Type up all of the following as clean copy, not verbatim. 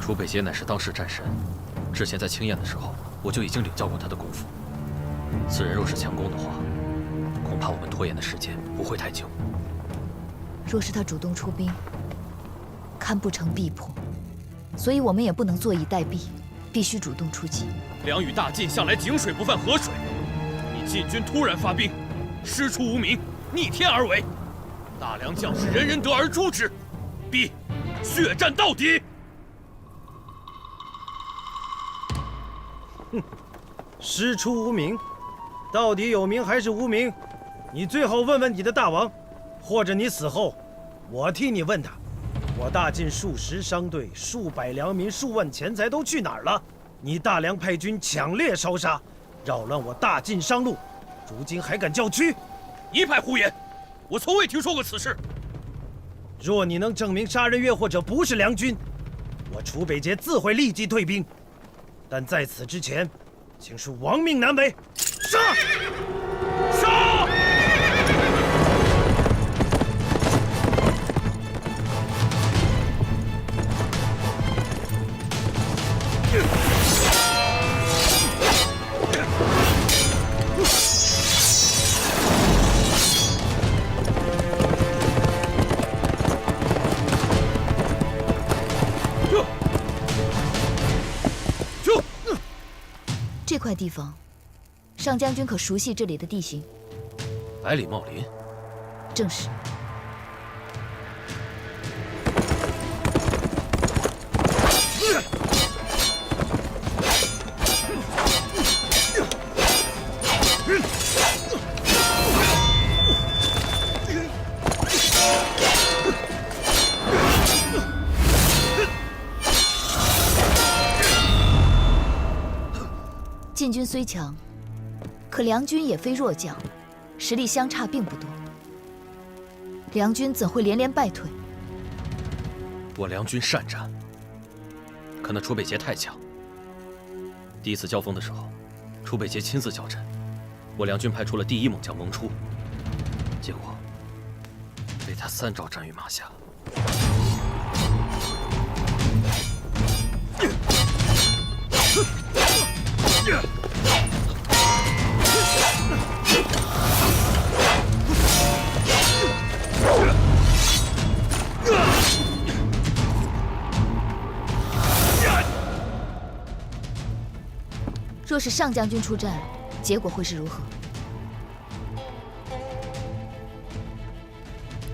楚北杰乃是当世战神，之前在青燕的时候，我就已经领教过他的功夫。此人若是强攻的话，恐怕我们拖延的时间不会太久。若是他主动出兵，堪不成必破，所以我们也不能坐以待毙，必须主动出击。梁与大晋向来井水不犯河水，你晋军突然发兵，师出无名，逆天而为，大梁将士人人得而诛之，必血战到底！哼，师出无名，到底有名还是无名？你最好问问你的大王，或者你死后，我替你问他。我大晋数十商队、数百良民、数万钱财都去哪儿了？你大梁派军抢掠烧杀，扰乱我大晋商路，如今还敢叫屈？一派胡言！我从未听说过此事。若你能证明杀人越货者不是梁军，我楚北杰自会立即退兵。但在此之前，请恕亡命难违。杀！杀！这块地方，上将军可熟悉这里的地形？百里茂林，正是。晋军虽强，可梁军也非弱将，实力相差并不多。梁军怎会连连败退？我梁军善战，可那楚北杰太强。第一次交锋的时候，楚北杰亲自交阵，我梁军派出了第一猛将蒙初，结果被他3招斩于马下。若是上将军出战，结果会是如何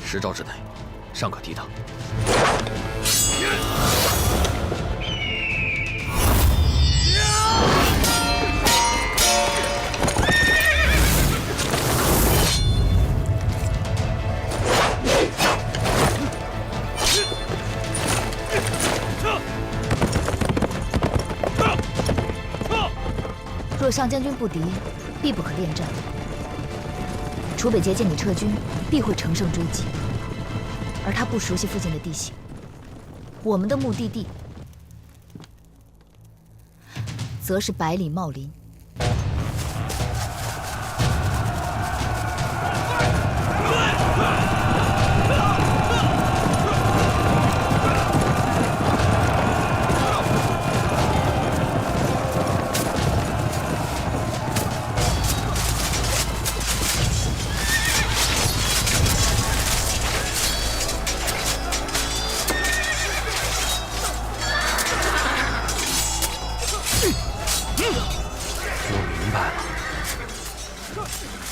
？10招之内，尚可抵挡。若上将军不敌，必不可恋战。楚北杰见你撤军，必会乘胜追击，而他不熟悉附近的地形。我们的目的地，则是百里茂林。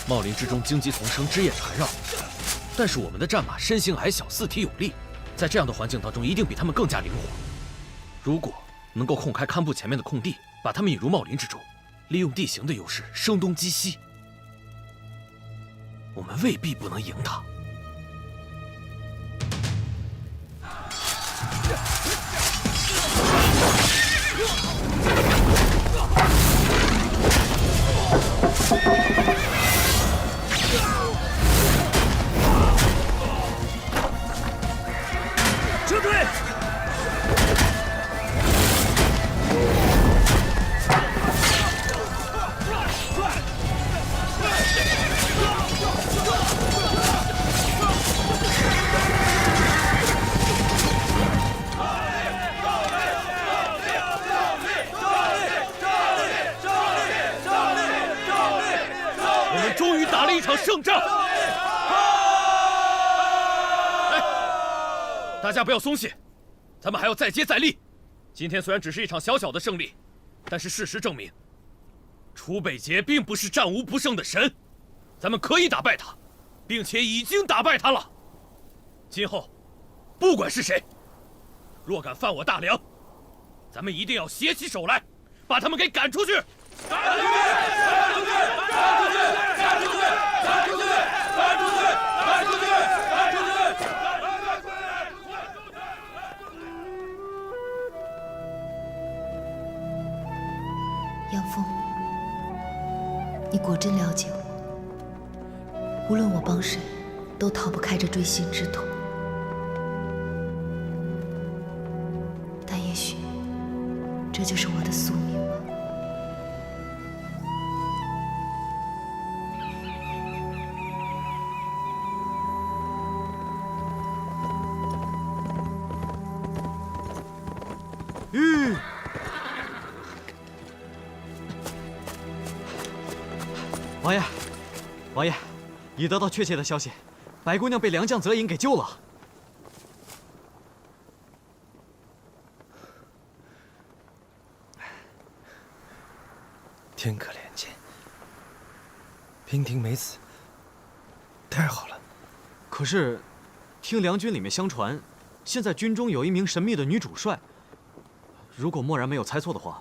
茂林之中荆棘丛生，枝叶缠绕，但是我们的战马身形矮小，四体有力，在这样的环境当中，一定比他们更加灵活。如果能够控开堪布前面的空地，把他们引入茂林之中，利用地形的优势声东击西，我们未必不能赢他。撤退！胜仗！哎，大家不要松懈，咱们还要再接再厉。今天虽然只是一场小小的胜利，但是事实证明，楚北捷并不是战无不胜的神，咱们可以打败他，并且已经打败他了。今后，不管是谁，若敢犯我大梁，咱们一定要携起手来，把他们给赶出去！赶出去！赶出去！赶出去！赶出去！赶出去！赶出去！赶出去！赶出去！杨峰，你果真了解我，无论我帮谁，都逃不开这锥心之痛。但也许，这就是我的宿命吧。王爷，王爷，已得到确切的消息，白姑娘被良将泽隐给救了。天可怜见，娉婷没死，太好了。可是，听梁军里面相传，现在军中有一名神秘的女主帅。如果默然没有猜错的话，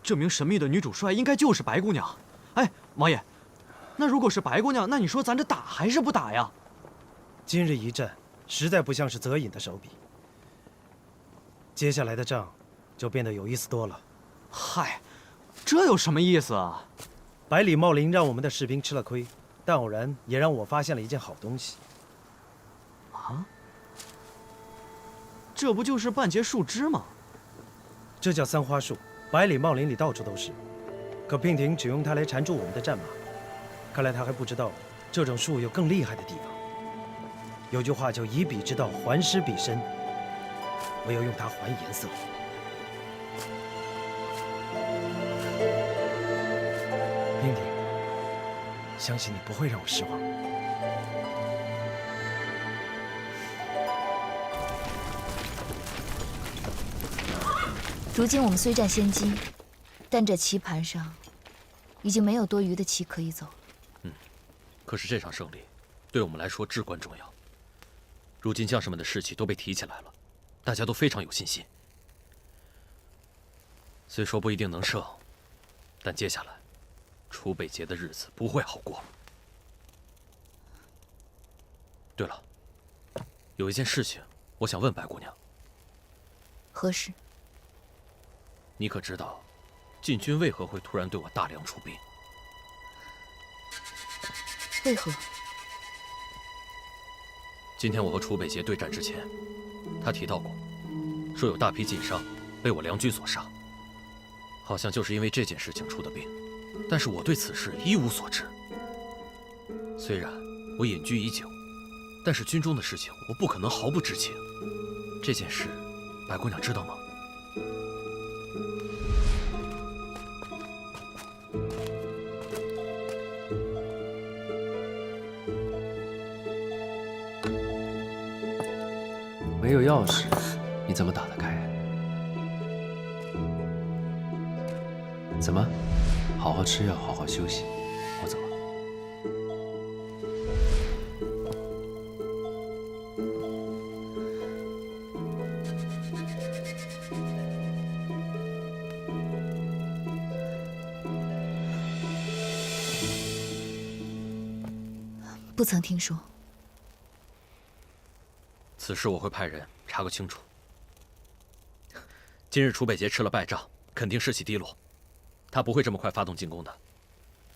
这名神秘的女主帅应该就是白姑娘。哎，王爷，那如果是白姑娘，那你说咱这打还是不打呀？今日一战实在不像是泽隐的手笔，接下来的仗就变得有意思多了。嗨，这有什么意思啊？百里茂林让我们的士兵吃了亏，但偶然也让我发现了一件好东西。啊？这不就是半截树枝吗？这叫三花树，百里茂林里到处都是。可娉婷只用它来缠住我们的战马，看来他还不知道这种树有更厉害的地方。有句话叫以彼之道还施彼身，唯有用它还颜色。娉婷，相信你不会让我失望。如今我们虽占先机，但这棋盘上已经没有多余的棋可以走。可是这场胜利对我们来说至关重要。如今将士们的士气都被提起来了，大家都非常有信心。虽说不一定能胜，但接下来楚北捷的日子不会好过。对了，有一件事情我想问白姑娘。何事？你可知道晋军为何会突然对我大梁出兵？为何？今天我和楚北捷对战之前，他提到过，说有大批晋商被我梁军所杀，好像就是因为这件事情出的兵。但是我对此事一无所知。虽然我隐居已久，但是军中的事情我不可能毫不知情。这件事，白姑娘知道吗？没有钥匙，你怎么打得开？怎么？好好吃药，好好休息。我走了。不曾听说。此事我会派人查个清楚。今日楚北捷吃了败仗，肯定士气低落，他不会这么快发动进攻的。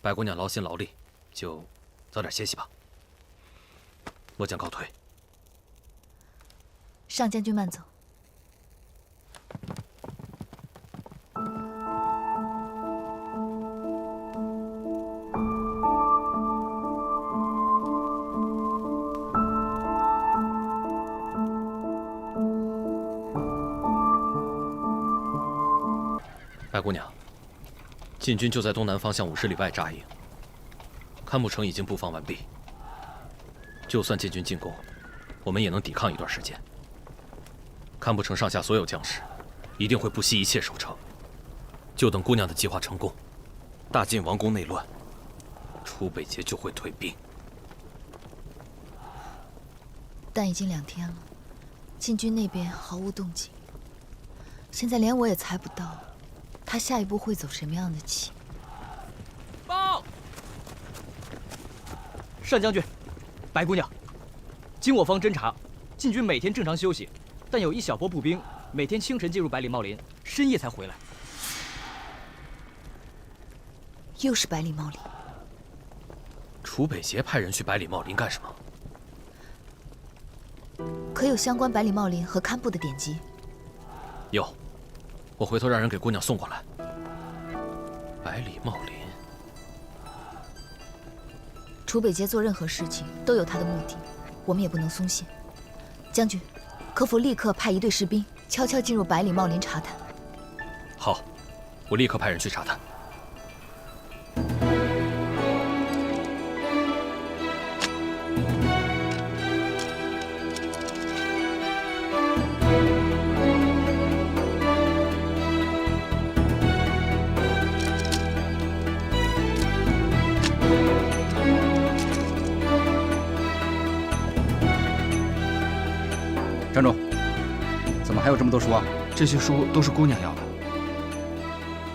白姑娘劳心劳力，就早点歇息吧。末将告退。上将军慢走。白姑娘，晋军就在东南方向50里外扎营。堪木城已经布防完毕，就算建军进攻，我们也能抵抗一段时间。堪木城上下所有将士一定会不惜一切守城，就等姑娘的计划成功，大晋王宫内乱，楚北节就会退兵。但已经2天了，晋军那边毫无动静，现在连我也猜不到，他下一步会走什么样的棋。报，单将军，白姑娘，经我方侦查，晋军每天正常休息，但有一小波步兵每天清晨进入百里茂林，深夜才回来。又是百里茂林。楚北节派人去百里茂林干什么？可有相关百里茂林和堪布的典籍？有，我回头让人给姑娘送过来。百里茂林，楚北节做任何事情都有他的目的，我们也不能松懈。将军，可否立刻派一队士兵悄悄进入百里茂林查探？好，我立刻派人去查探。站住！怎么还有这么多书啊？这些书都是姑娘要的。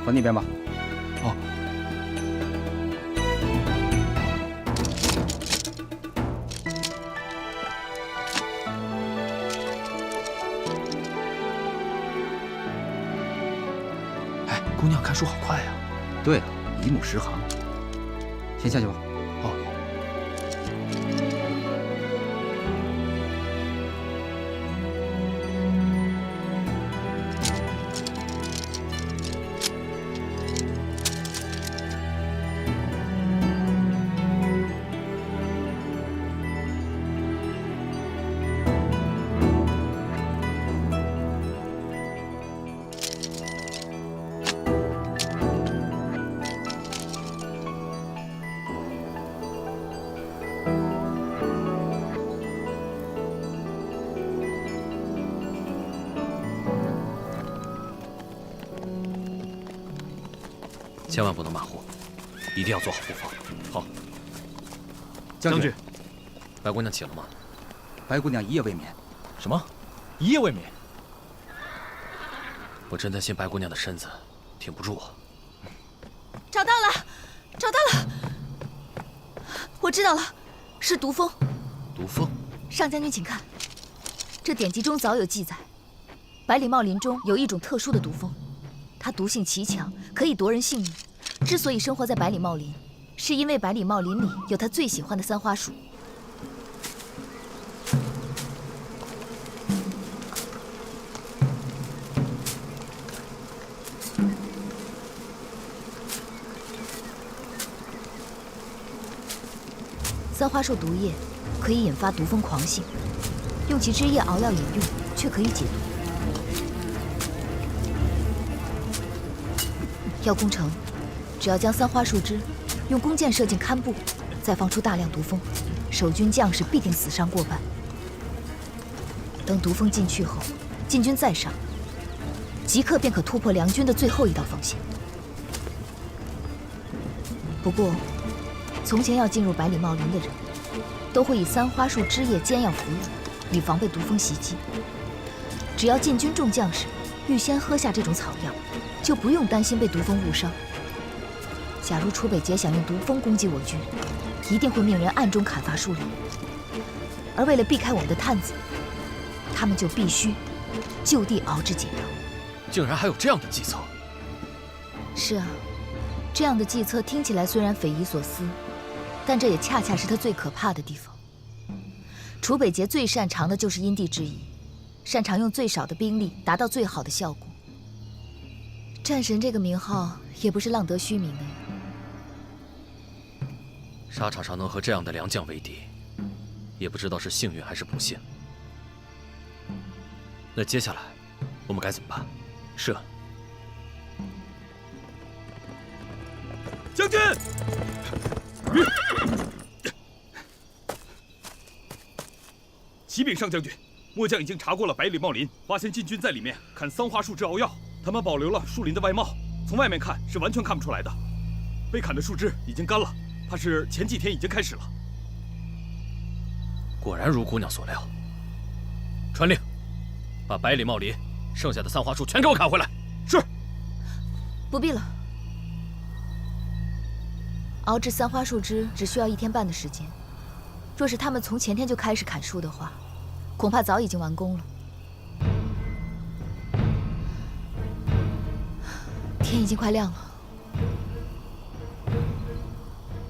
放那边吧。哦。哎，姑娘看书好快呀。对了，一目十行。先下去吧。哦。千万不能马虎，一定要做好布防。好，将军，白姑娘起了吗？白姑娘一夜未眠。什么？一夜未眠？我真担心白姑娘的身子挺不住啊。找到了，找到了！我知道了，是毒蜂。毒蜂？上将军，请看，这典籍中早有记载，百里茂林中有一种特殊的毒蜂。它毒性奇强，可以夺人性命。之所以生活在百里茂林，是因为百里茂林里有他最喜欢的三花树。三花树毒液可以引发毒蜂狂性，用其汁液熬药饮用，却可以解毒。要攻城，只要将三花树枝用弓箭射进堪布，再放出大量毒蜂，守军将士必定死伤过半。等毒蜂进去后，晋军再上，即刻便可突破梁军的最后一道防线。不过，从前要进入百里茂林的人，都会以三花树枝叶煎药服用，以防备毒蜂袭击。只要晋军众将士预先喝下这种草药，就不用担心被毒蜂误伤。假如楚北节想用毒蜂攻击我军，一定会命人暗中砍伐树林。而为了避开我们的探子，他们就必须就地熬制解药。竟然还有这样的计策！是啊，这样的计策听起来虽然匪夷所思，但这也恰恰是他最可怕的地方。楚北节最擅长的就是因地制宜，擅长用最少的兵力达到最好的效果。战神这个名号也不是浪得虚名的呀。沙场上能和这样的良将为敌，也不知道是幸运还是不幸。那接下来我们该怎么办？是。将军，启禀上将军，末将已经查过了百里茂林，发现禁军在里面砍桑花树枝熬药，他们保留了树林的外貌，从外面看是完全看不出来的。被砍的树枝已经干了，怕是前几天已经开始了。果然如姑娘所料。传令，把百里茂林剩下的桑花树全给我砍回来。是。不必了。熬制桑花树枝只需要1天半的时间。若是他们从前天就开始砍树的话，恐怕早已经完工了。天已经快亮了。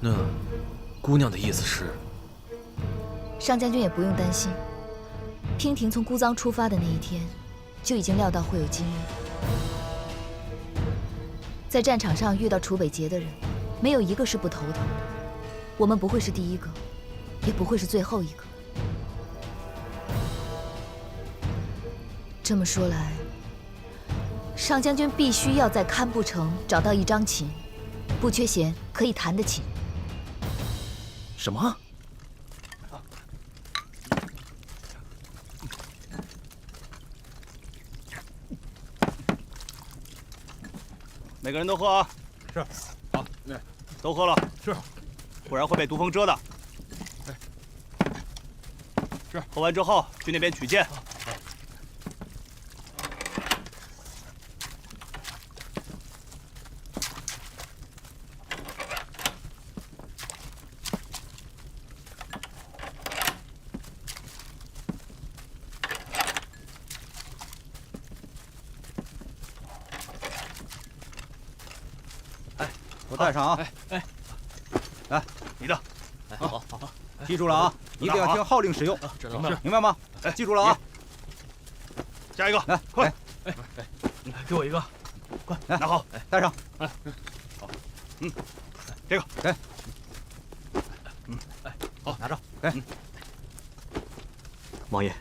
那，姑娘的意思是？上将军也不用担心，娉婷从姑臧出发的那一天，就已经料到会有今日。在战场上遇到楚北捷的人，没有一个是不头疼的。我们不会是第一个，也不会是最后一个。这么说来，上将军必须要在堪布城找到一张琴，不缺弦可以弹的琴。什么？每个人都喝啊！是。好，都喝了。是。不然会被毒蜂蛰的。是。喝完之后去那边取剑。我带上啊！来，你的。好，记住了啊！一定要听号令使用，明白吗？记住了啊！加一个，来，快！给我一个，快拿好，带上。好，这个给。好，拿着。给。王爷，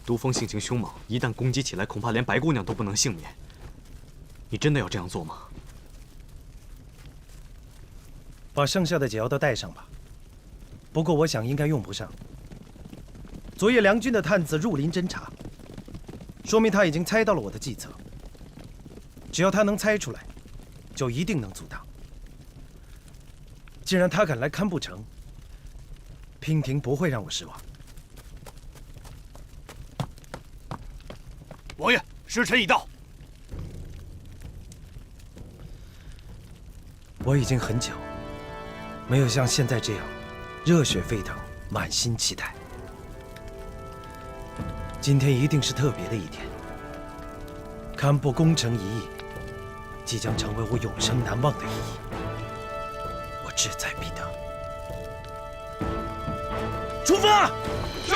毒蜂性情凶猛，一旦攻击起来，恐怕连白姑娘都不能幸免。你真的要这样做吗？把剩下的解药都带上吧。不过我想应该用不上。昨夜梁军的探子入林侦查，说明他已经猜到了我的计策。只要他能猜出来，就一定能阻挡。既然他敢来堪布城，娉婷不会让我失望。王爷，时辰已到。我已经很久没有像现在这样热血沸腾，满心期待。今天一定是特别的一天。堪布攻城一役，即将成为我永生难忘的一役。我志在必得。出发！是。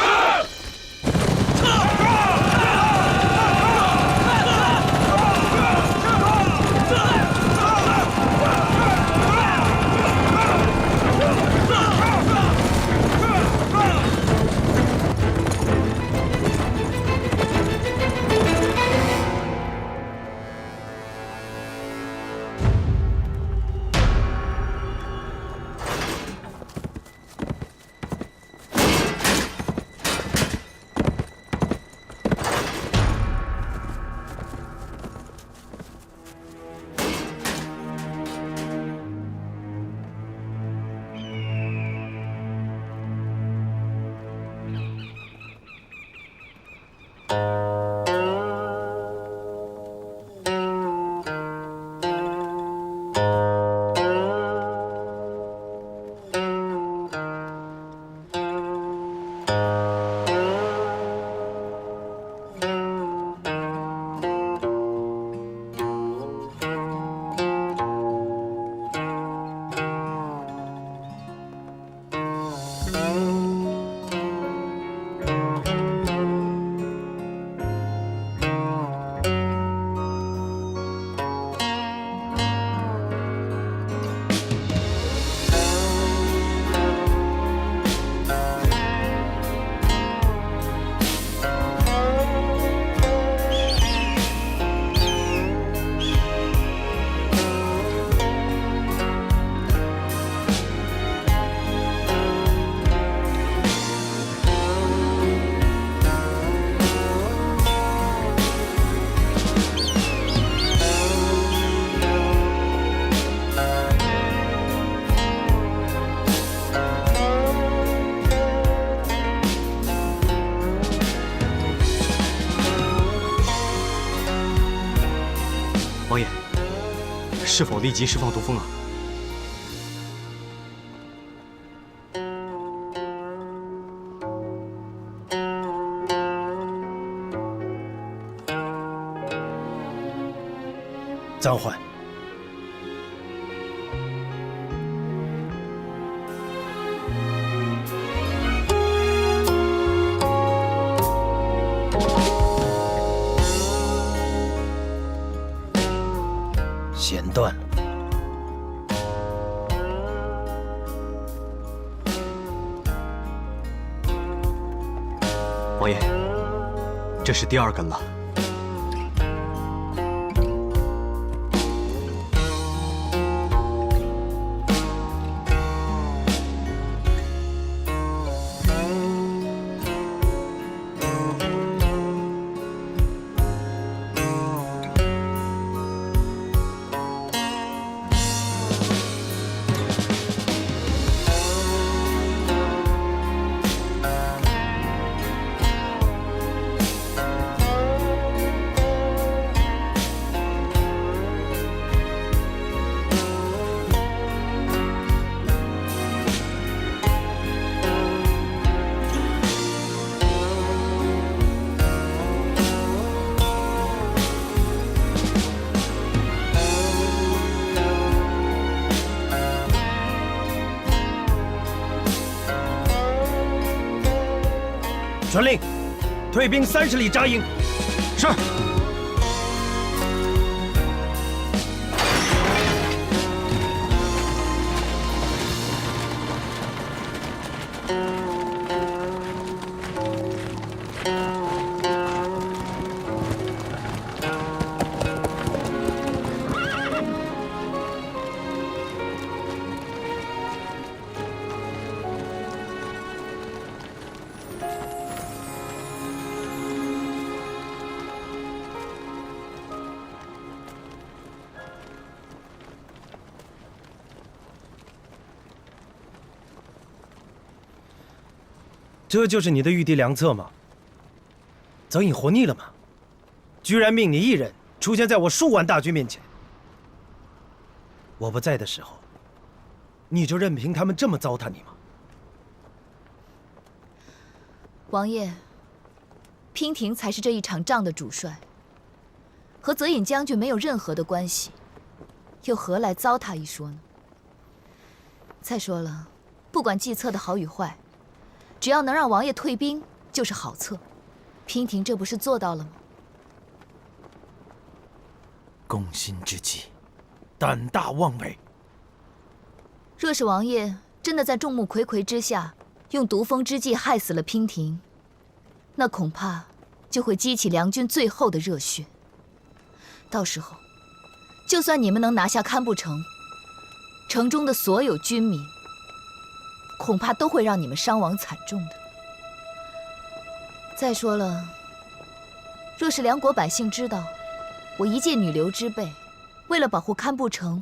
王爷，是否立即释放毒蜂啊？暂缓。弦断了。王爷，这是第2根了。传令，退兵30里扎营。是。这就是你的御敌良策吗？早已活腻了吗？居然命你一人出现在我数万大军面前。我不在的时候，你就任凭他们这么糟蹋你吗？王爷，娉婷才是这一场仗的主帅，和泽隐将军没有任何的关系，又何来糟蹋一说呢？再说了，不管计策的好与坏，只要能让王爷退兵，就是好策。娉婷这不是做到了吗？攻心之计，胆大妄为。若是王爷真的在众目睽睽之下用毒蜂之计害死了娉婷，那恐怕就会激起梁军最后的热血。到时候，就算你们能拿下堪布城，城中的所有军民，恐怕都会让你们伤亡惨重的。再说了，若是梁国百姓知道我一介女流之辈，为了保护堪布城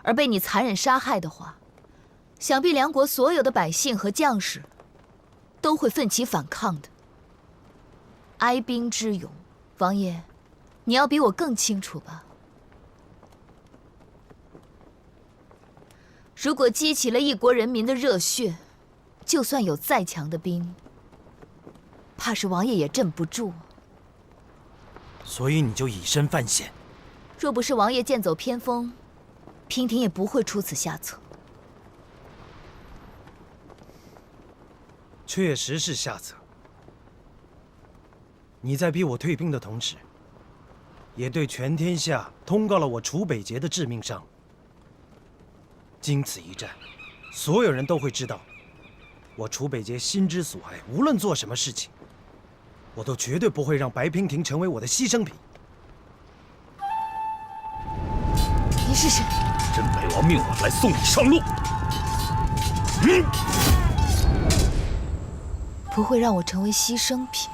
而被你残忍杀害的话，想必梁国所有的百姓和将士都会奋起反抗的。哀兵之勇，王爷，你要比我更清楚吧？如果激起了一国人民的热血，就算有再强的兵，怕是王爷也镇不住。所以你就以身犯险。若不是王爷剑走偏锋，娉婷也不会出此下策。确实是下策。你在逼我退兵的同时，也对全天下通告了我楚北节的致命伤。经此一战，所有人都会知道，我楚北节心之所爱，无论做什么事情，我都绝对不会让白娉婷成为我的牺牲品。你是谁？真北王命我来送你上路。不会让我成为牺牲品。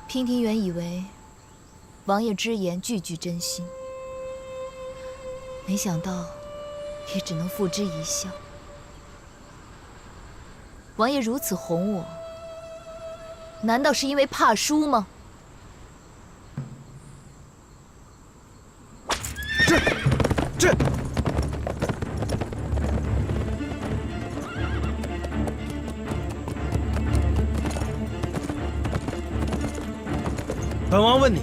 娉婷原以为王爷之言句句真心，没想到也只能付之一笑。王爷如此哄我，难道是因为怕输吗？本王问你，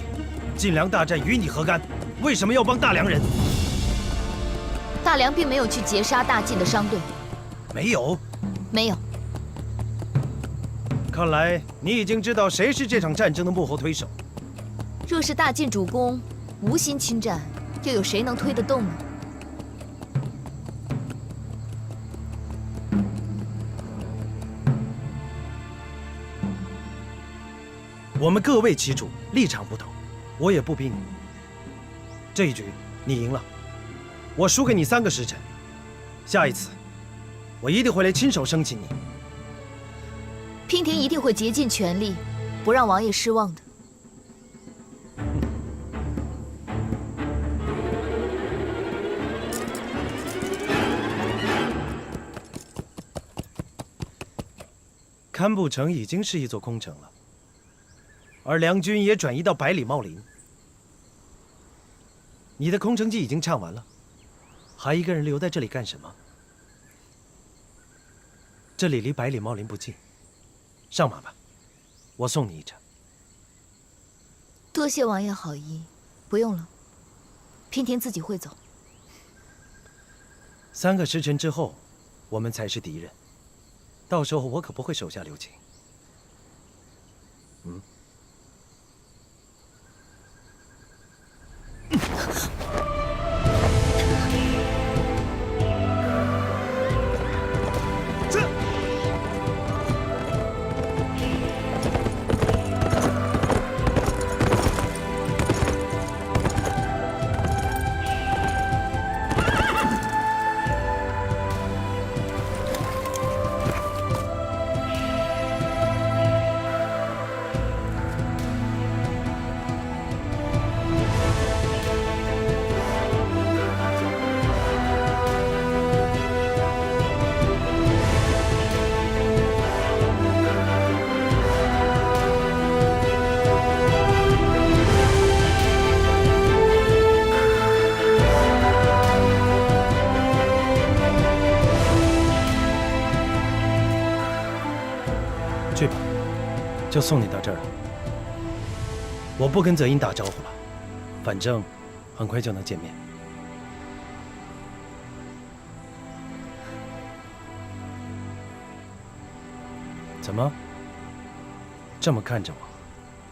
晋梁大战与你何干？为什么要帮大梁人？大梁并没有去截杀大晋的商队，没有。没有。看来你已经知道谁是这场战争的幕后推手。若是大晋主公无心侵占，又有谁能推得动呢？我们各为其主，立场不同，我也不逼你。这一局你赢了，我输给你3个时辰。下一次，我一定会来亲手生擒你。娉婷一定会竭尽全力，不让王爷失望的。堪布城已经是一座空城了。而梁军也转移到百里茂林。你的空城计已经唱完了，还一个人留在这里干什么？这里离百里茂林不近，上马吧，我送你一程。多谢王爷好意，不用了，娉婷自己会走。3个时辰之后，我们才是敌人，到时候我可不会手下留情。去吧，就送你到这儿了。我不跟泽英打招呼了，反正很快就能见面。怎么这么看着我？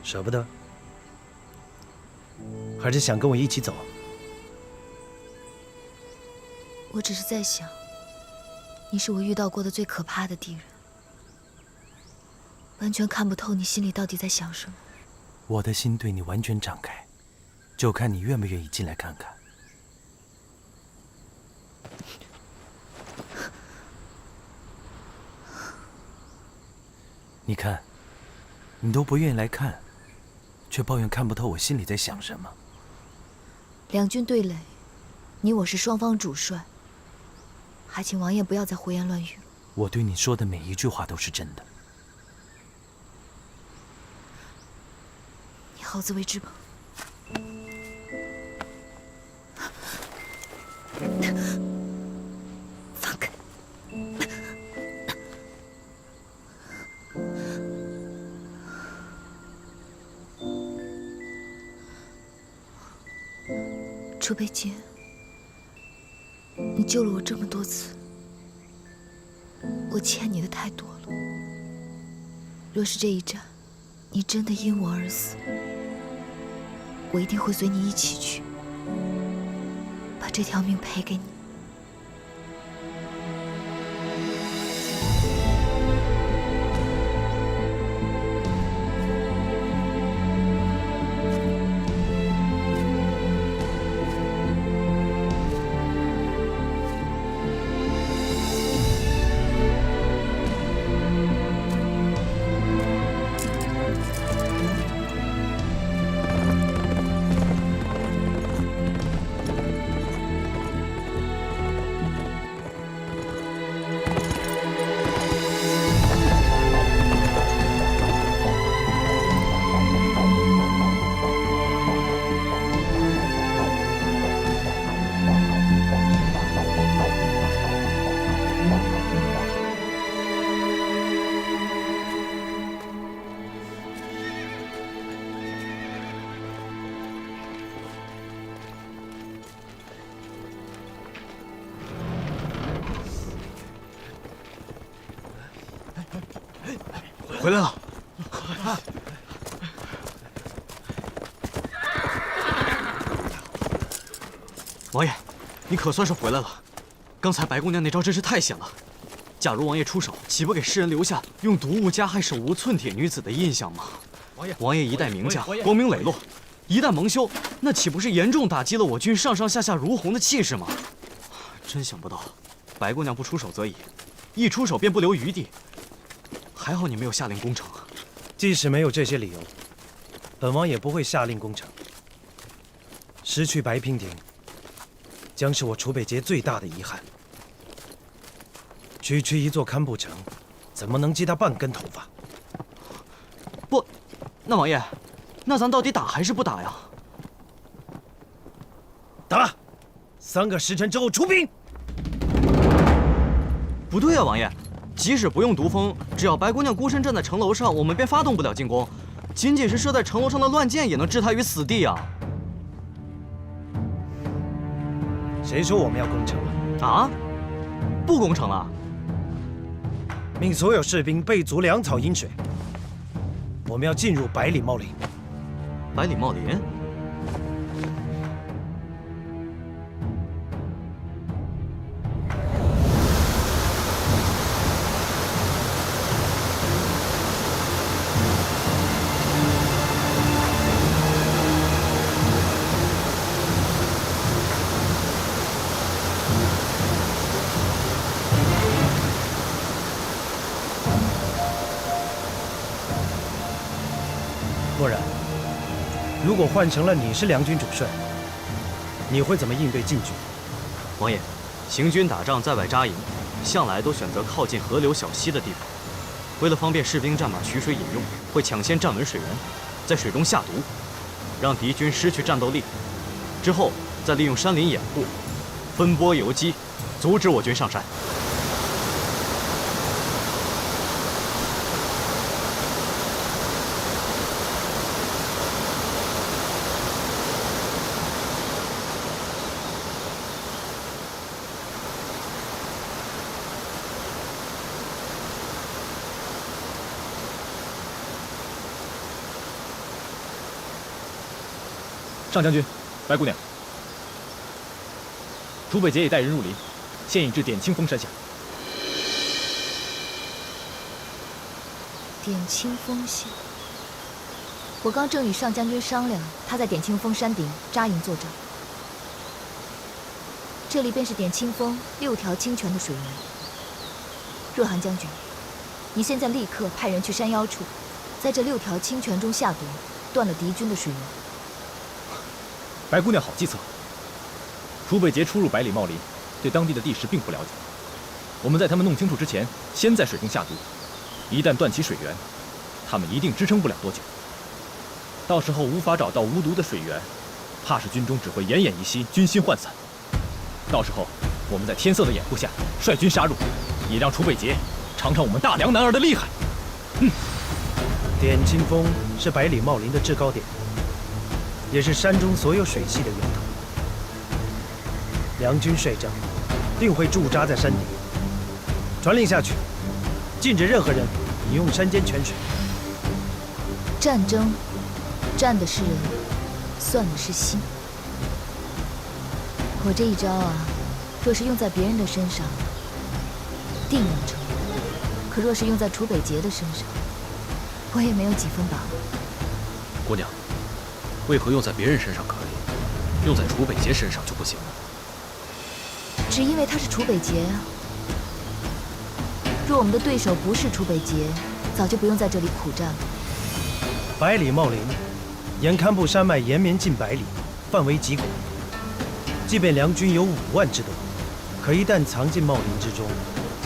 舍不得？还是想跟我一起走？我只是在想，你是我遇到过的最可怕的敌人，完全看不透你心里到底在想什么。我的心对你完全敞开，就看你愿不愿意进来看看。你看，你都不愿意来看，却抱怨看不透我心里在想什么。两军对垒，你我是双方主帅，还请王爷不要再胡言乱语了。我对你说的每一句话都是真的。你好自为之吧。放开！楚北杰，你救了我这么多次，我欠你的太多了。若是这一战，你真的因我而死，我一定会随你一起去，把这条命赔给你。回来了。王爷，你可算是回来了。刚才白姑娘那招真是太险了。假如王爷出手，岂不给世人留下用毒物加害手无寸铁女子的印象吗？王爷一代名将，光明磊落，一旦蒙羞，那岂不是严重打击了我军上上下下如虹的气势吗？真想不到，白姑娘不出手则已，一出手便不留余地。还好你没有下令攻城啊！即使没有这些理由，本王也不会下令攻城。失去白娉亭，将是我楚北节最大的遗憾。区区一座堪布城，怎么能记他半根头发？不，那王爷，那咱到底打还是不打呀？打！3个时辰之后出兵。不对啊，王爷，即使不用毒蜂，只要白姑娘孤身站在城楼上，我们便发动不了进攻。仅仅是射在城楼上的乱箭，也能置她于死地啊！谁说我们要攻城了？啊？不攻城了？命所有士兵备足粮草饮水。我们要进入百里茂林。百里茂林？漠然，如果换成了你是梁军主帅，你会怎么应对晋军？王爷，行军打仗在外扎营，向来都选择靠近河流小溪的地方。为了方便士兵战马取水饮用，会抢先站稳水源，在水中下毒，让敌军失去战斗力。之后再利用山林掩护，分拨游击，阻止我军上山。上将军，白姑娘，楚北节已带人入林，现已至点清峰山下。点清峰下，我刚正与上将军商量，他在点清峰山顶扎营作战。这里便是点清峰6条清泉的水源。若涵将军，你现在立刻派人去山腰处，在这6条清泉中下毒，断了敌军的水源。白姑娘好计策。楚北节出入百里茂林，对当地的地势并不了解。我们在他们弄清楚之前，先在水中下毒，一旦断其水源，他们一定支撑不了多久。到时候无法找到无毒的水源，怕是军中只会奄奄一息，军心涣散。到时候我们在天色的掩护下率军杀入，也让楚北节尝尝我们大梁男儿的厉害。点清峰是百里茂林的制高点，也是山中所有水系的源头。梁军率帐定会驻扎在山顶，传令下去，禁止任何人饮用山间泉水。战争，战的是人，算的是心。我这一招啊，若是用在别人的身上，定能成功；可若是用在楚北节的身上，我也没有几分把握。姑娘，为何用在别人身上可以，用在楚北节身上就不行呢？只因为他是楚北节啊。若我们的对手不是楚北节，早就不用在这里苦战了。百里茂林沿堪布山脉延绵近百里，范围极广。即便梁军有5万之多，可一旦藏进茂林之中，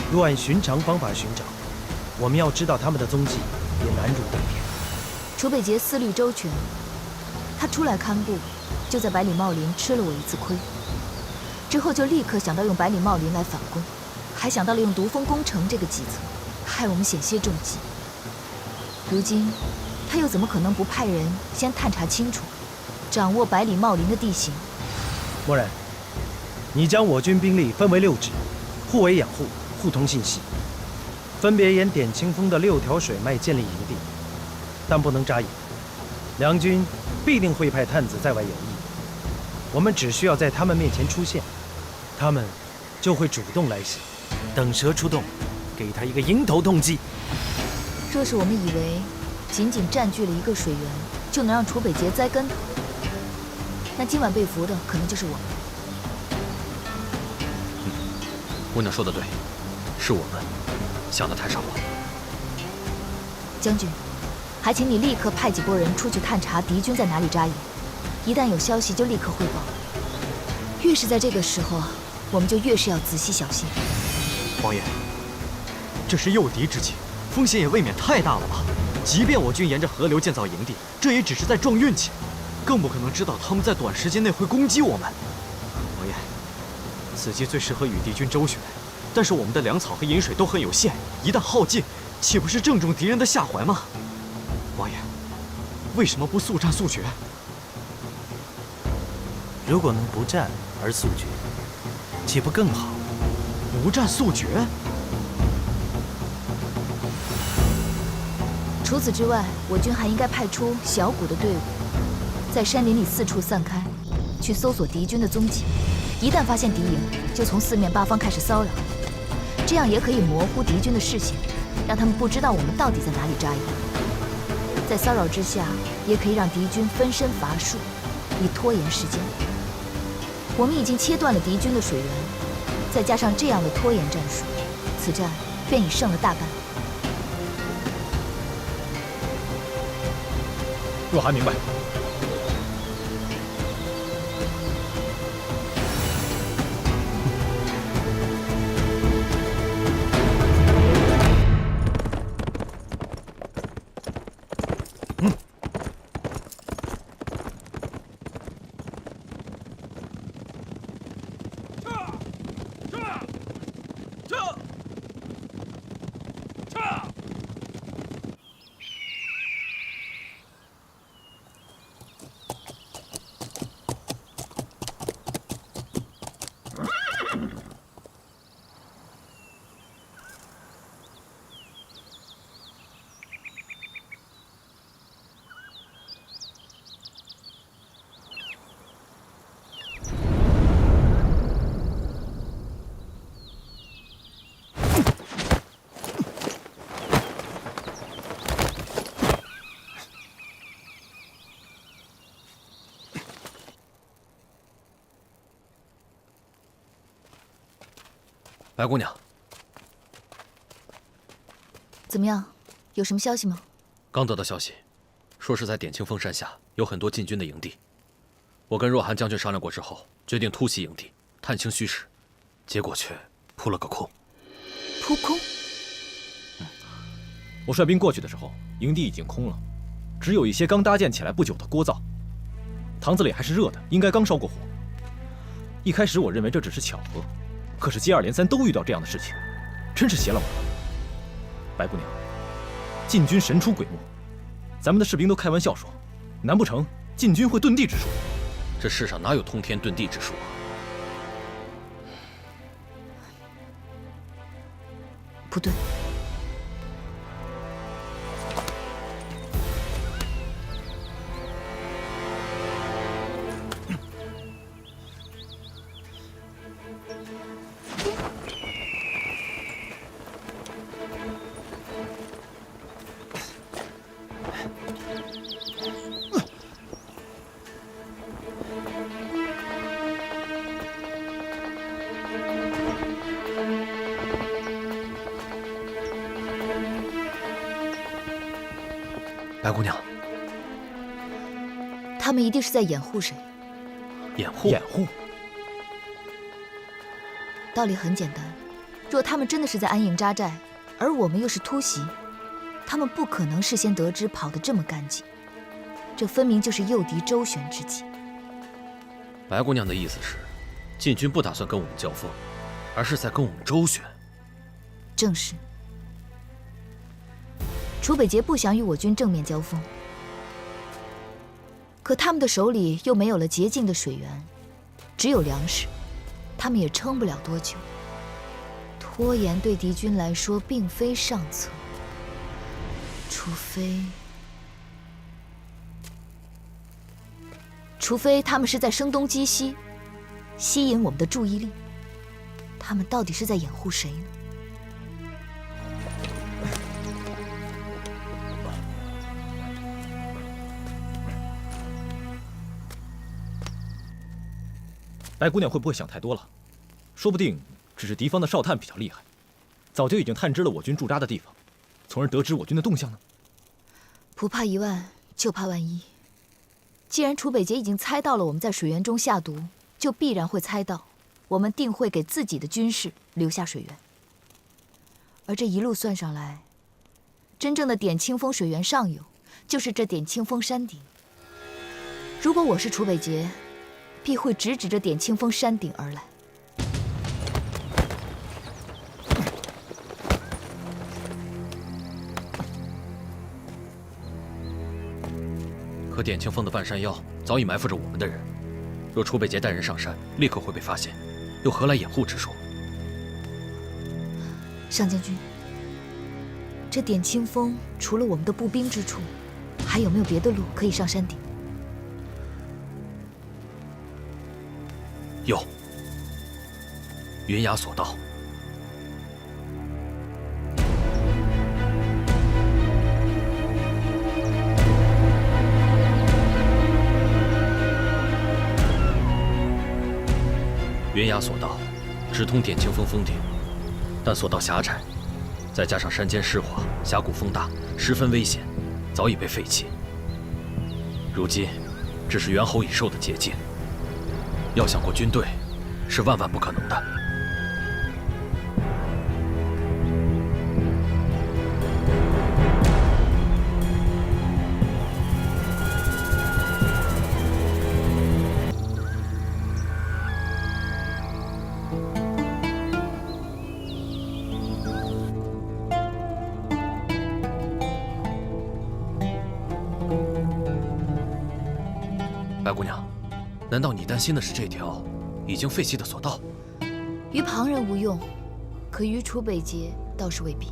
若按寻常方法寻找，我们要知道他们的踪迹也难如登天。楚北节思虑周全，他出来堪布，就在百里茂林吃了我一次亏，之后就立刻想到用百里茂林来反攻，还想到了用毒蜂攻城这个计策，害我们险些中计。如今他又怎么可能不派人先探查清楚，掌握百里茂林的地形？漠然，你将我军兵力分为6支，互为养护，互通信息。分别沿点清风的6条水脉建立营地，但不能扎营。梁军必定会派探子在外游弋，我们只需要在他们面前出现，他们就会主动来袭，等蛇出洞，给他一个迎头痛击。若是我们以为仅仅占据了一个水源就能让楚北节栽跟头，那今晚被俘的可能就是我们。姑娘说的对，是我们想的太少了。将军，还请你立刻派几拨人出去探查敌军在哪里扎营，一旦有消息就立刻汇报。越是在这个时候，我们就越是要仔细小心。王爷，这是诱敌之计，风险也未免太大了吧？即便我军沿着河流建造营地，这也只是在撞运气，更不可能知道他们在短时间内会攻击我们。王爷，此计最适合与敌军周旋，但是我们的粮草和饮水都很有限，一旦耗尽，岂不是正中敌人的下怀吗？王爷，为什么不速战速决？如果能不战而速决，岂不更好？不战速决？除此之外，我军还应该派出小股的队伍，在山林里四处散开，去搜索敌军的踪迹。一旦发现敌营，就从四面八方开始骚扰，这样也可以模糊敌军的视线，让他们不知道我们到底在哪里扎营。在骚扰之下，也可以让敌军分身乏术，以拖延时间。我们已经切断了敌军的水源，再加上这样的拖延战术，此战便已胜了大半。若寒明白。白姑娘，怎么样？有什么消息吗？刚得到消息，说是在点清风山下有很多禁军的营地。我跟若寒将军商量过之后，决定突袭营地，探清虚实，结果却扑了个空。扑空？我率兵过去的时候，营地已经空了，只有一些刚搭建起来不久的锅灶，堂子里还是热的，应该刚烧过火。一开始我认为这只是巧合，可是接二连三都遇到这样的事情，真是邪了我了。白姑娘，禁军神出鬼没，咱们的士兵都开玩笑说，难不成禁军会遁地之术？这世上哪有通天遁地之术啊？不对。白姑娘，他们一定是在掩护谁？掩护？掩护？道理很简单，若他们真的是在安营扎寨，而我们又是突袭，他们不可能事先得知跑得这么干净，这分明就是诱敌周旋之计。白姑娘的意思是，禁军不打算跟我们交锋，而是在跟我们周旋。正是。楚北节不想与我军正面交锋，可他们的手里又没有了洁净的水源，只有粮食，他们也撑不了多久。拖延对敌军来说并非上策，除非他们是在声东击西，吸引我们的注意力。他们到底是在掩护谁呢？白姑娘会不会想太多了？说不定只是敌方的哨探比较厉害，早就已经探知了我军驻扎的地方，从而得知我军的动向呢？不怕一万，就怕万一。既然楚北捷已经猜到了我们在水源中下毒，就必然会猜到我们定会给自己的军士留下水源。而这一路算上来，真正的点清风水源上游就是这点清风山顶。如果我是楚北捷，必会直指着点清风山顶而来。可点清风的半山腰早已埋伏着我们的人，若楚北捷带人上山，立刻会被发现，又何来掩护之说？上将军，这点清风除了我们的步兵之处，还有没有别的路可以上山顶？有，云崖索道。云崖索道直通点清风峰顶，但索道狭窄，再加上山间湿滑、峡谷风大，十分危险，早已被废弃。如今只是猿猴蚁兽的捷径，要想过军队，是万万不可能的。白姑娘，难道你担心的是这条已经废弃的索道？于旁人无用，可于楚北捷倒是未必。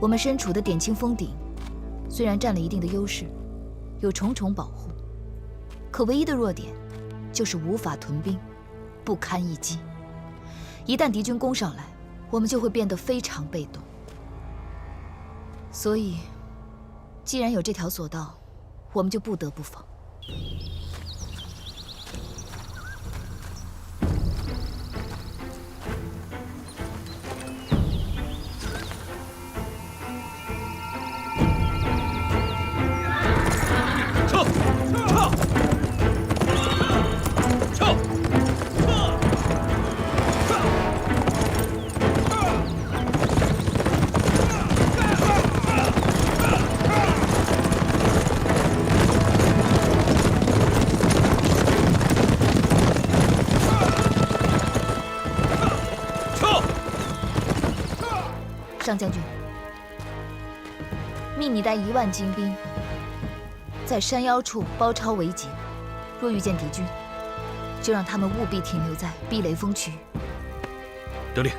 我们身处的点清峰顶，虽然占了一定的优势，有重重保护，可唯一的弱点就是无法屯兵，不堪一击。一旦敌军攻上来，我们就会变得非常被动。所以，既然有这条索道，我们就不得不防。撤！撤！撤！上将军，命你带1万精兵，在山腰处包抄围截。若遇见敌军，就让他们务必停留在避雷峰区域。得令。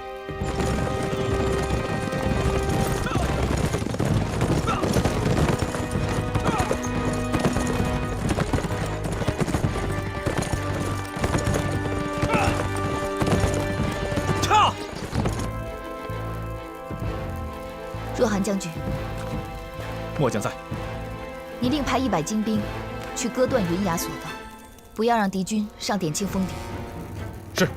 若寒将军，末将在。你另派100精兵去割断云崖索道，不要让敌军上点清峰顶。是。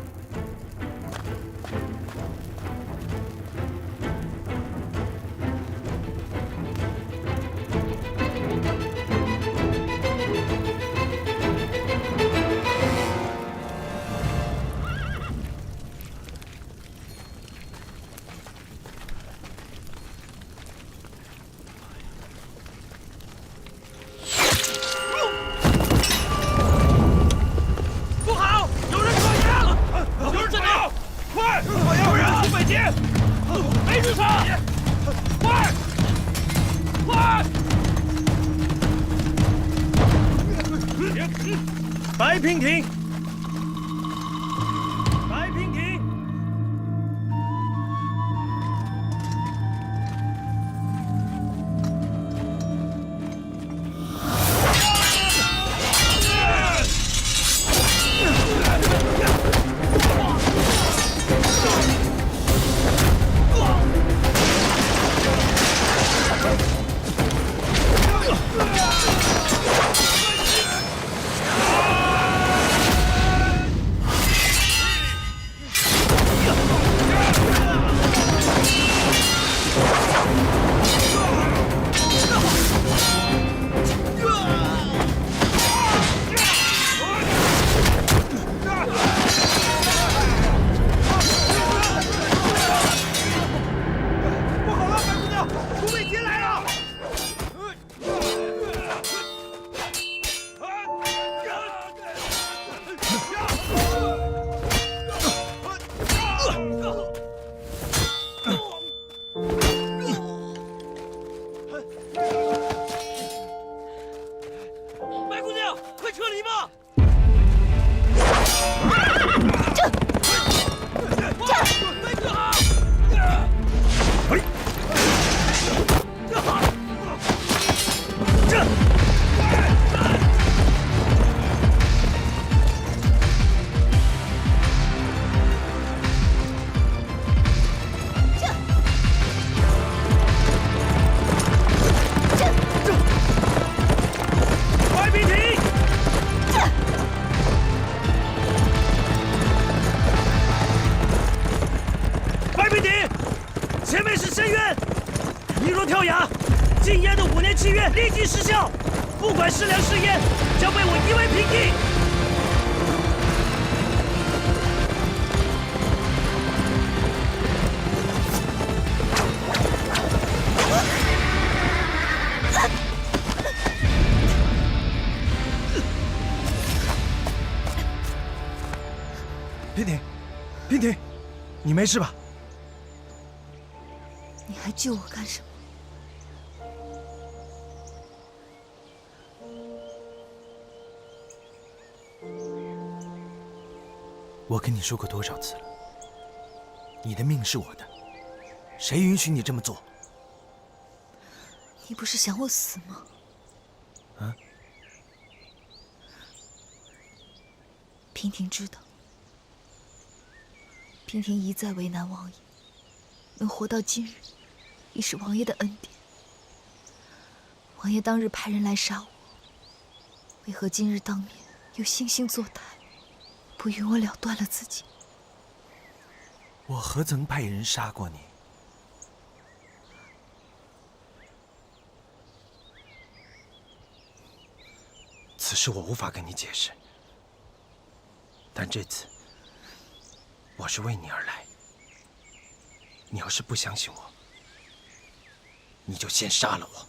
白娉婷，白娉婷，快兵停！快兵停！前面是深渊，你若跳崖，禁烟的5年契约立即失效，不管是粮是烟，将被我夷为平地。平婷，平婷，你没事吧？你还救我干什么？我跟你说过多少次了，你的命是我的，谁允许你这么做？你不是想我死吗？啊？娉婷知道，娉婷一再为难王爷，能活到今日，已是王爷的恩典。王爷当日派人来杀我，为何今日当面又惺惺作态，不允我了断了自己？我何曾派人杀过你？此事我无法跟你解释，但这次我是为你而来。你要是不相信我，你就先杀了我。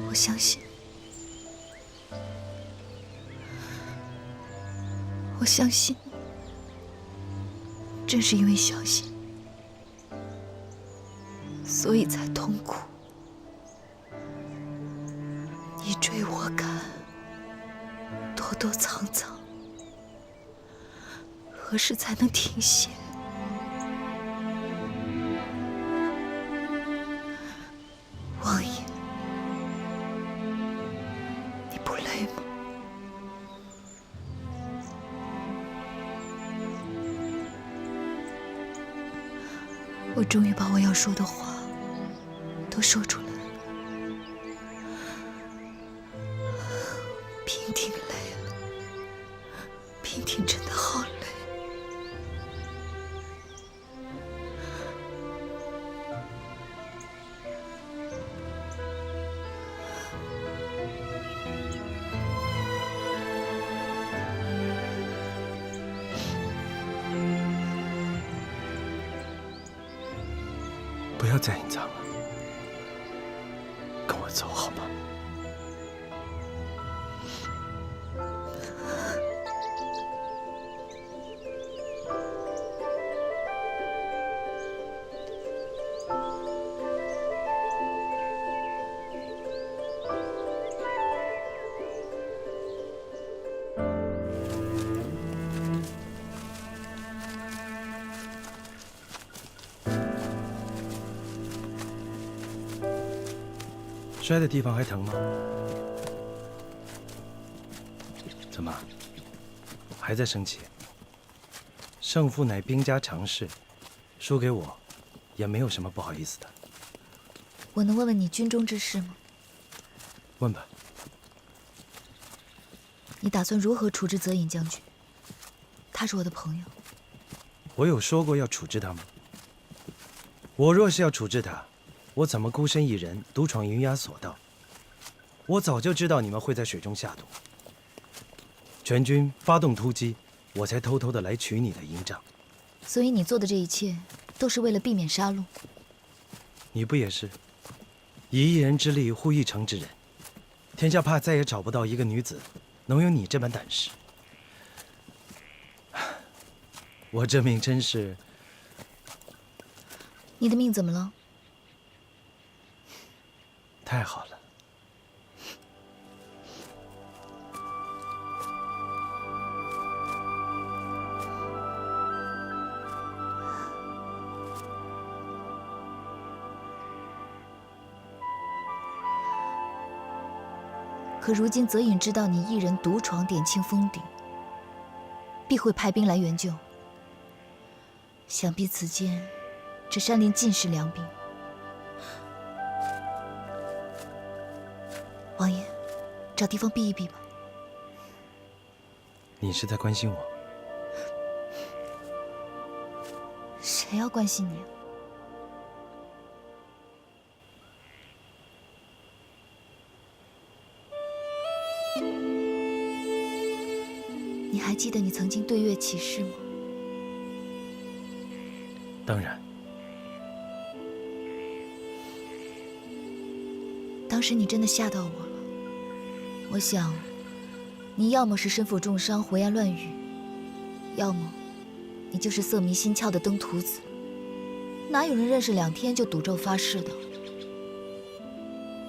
我相信，我相信，正是因为相信，所以才痛苦。你追我赶，躲躲藏藏，何时才能停歇？王爷。累吗？我终于把我要说的话都说出来了。娉婷累了，娉婷真的好累。不要再隐藏了，跟我走好吗？摔的地方还疼吗？怎么，还在生气？胜负乃兵家常事，输给我，也没有什么不好意思的。我能问问你军中之事吗？问吧。你打算如何处置泽隐将军？他是我的朋友。我有说过要处置他吗？我若是要处置他，我怎么孤身一人独闯云崖索道？我早就知道你们会在水中下毒，全军发动突击，我才偷偷的来取你的营帐。所以你做的这一切，都是为了避免杀戮。你不也是？以一人之力护一城之人，天下怕再也找不到一个女子能有你这般胆识，我这命真是……你的命怎么了？太好了。可如今泽隐知道你一人独闯点青峰顶，必会派兵来援救。想必此间，这山林尽是良兵。王爷，找地方避一避吧。你是在关心我？谁要关心你啊？你还记得你曾经对月起誓吗？当然。当时你真的吓到我了。我想，你要么是身负重伤胡言乱语，要么你就是色迷心窍的登徒子。哪有人认识2天就赌咒发誓的？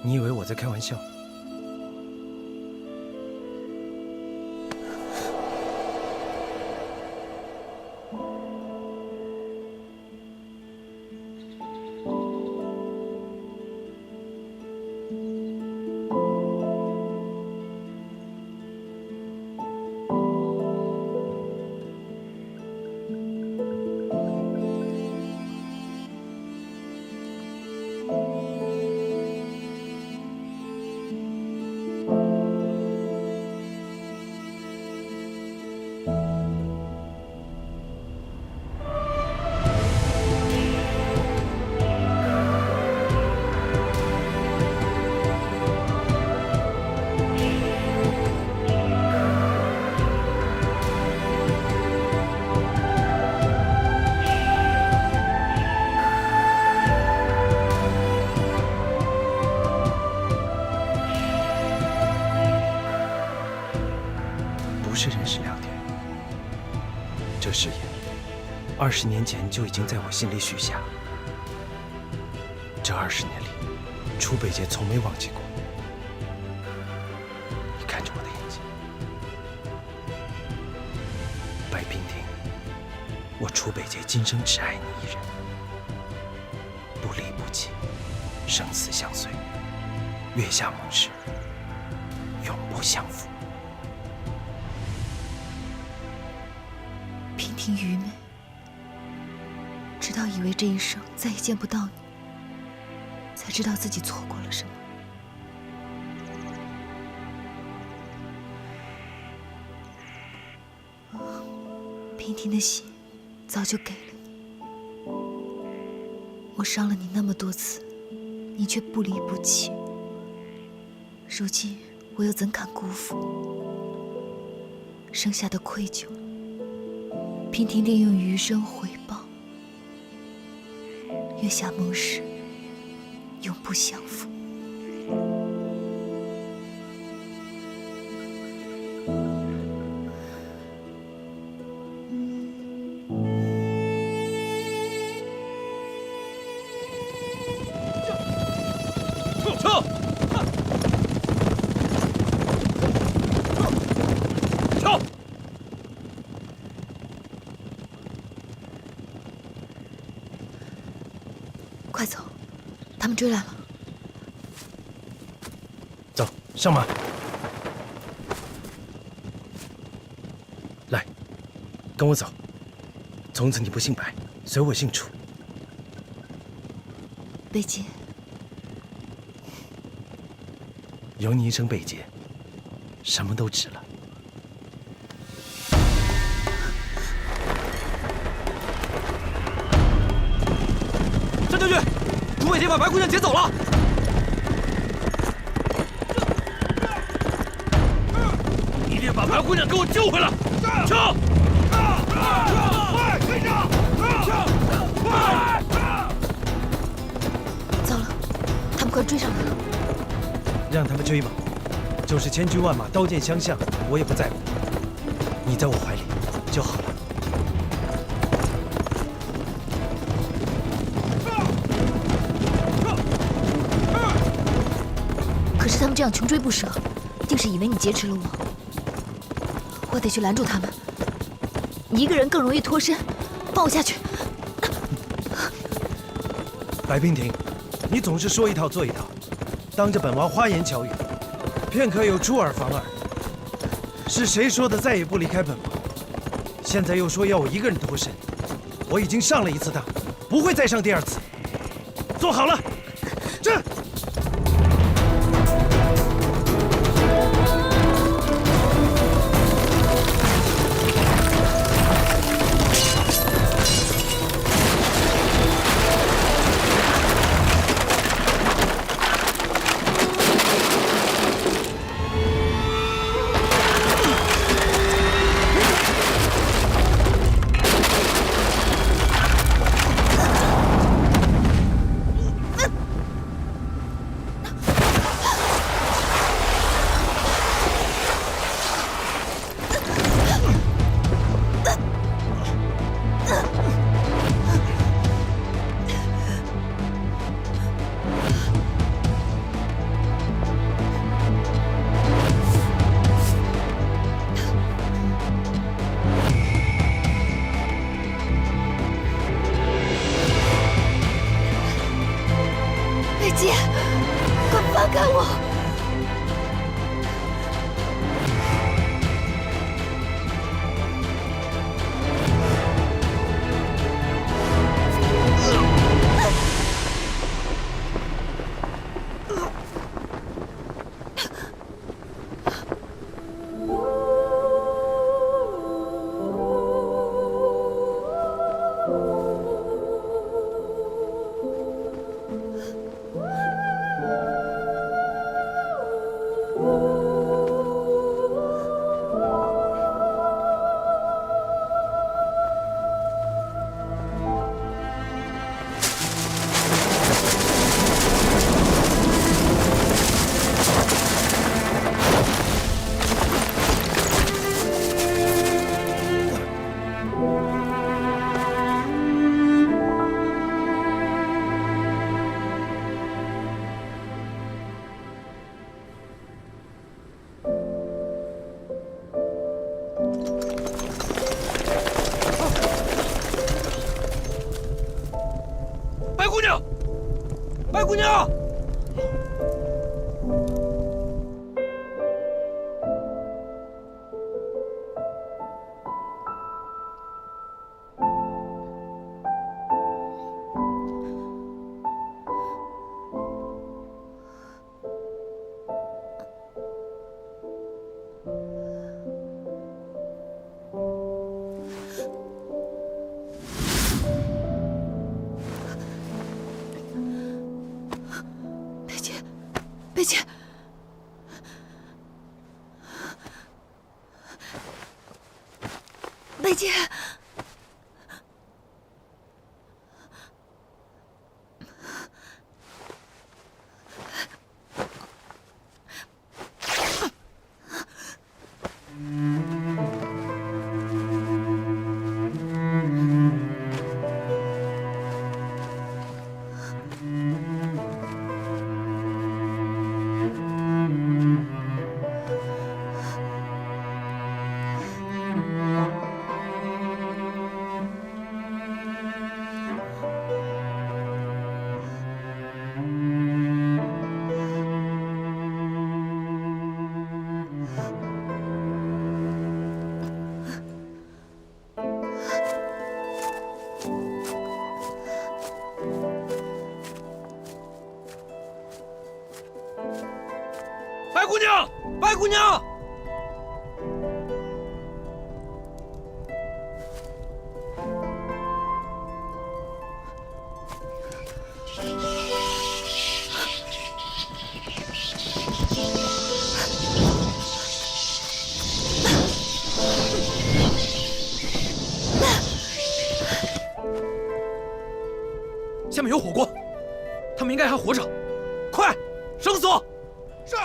你以为我在开玩笑？不是认识2天，这誓言20年前就已经在我心里许下。这20年里，楚北界从没忘记过。你看着我的眼睛，白娉婷，我楚北界今生只爱你一人，不离不弃，生死相随，月下盟誓，永不相负。娉婷愚昧，直到以为这一生再也见不到你，才知道自己错过了什么。娉婷的心早就给了你，我伤了你那么多次，你却不离不弃。如今我又怎敢辜负？剩下的愧疚，娉婷定用余生回报。月下盟誓，永不相负。撤！跳！快走，他们追来了。走上马。来，跟我走。从此你不姓白，随我姓楚。北界，有你一声北界，什么都值了。张将军，楚北界把白姑娘劫走了。一定把白姑娘给我救回来！撤！快，队长！快！糟了，他们快追上来了。让他们追吧，就是千军万马、刀剑相向，我也不在乎。你在我怀里就好了。可是他们这样穷追不舍，定是以为你劫持了我。我得去拦住他们。你一个人更容易脱身，放我下去。白娉婷，你总是说一套做一套，当着本王花言巧语，片刻又出尔反尔。是谁说的再也不离开本王？现在又说要我一个人脱身，我已经上了一次当，不会再上第二次。坐好了，站！姐，快放开我！白姑娘，白姑娘！贝姐，贝姐，白姑娘，白姑娘！下面有火光，他们应该还活着，快，绳索！是。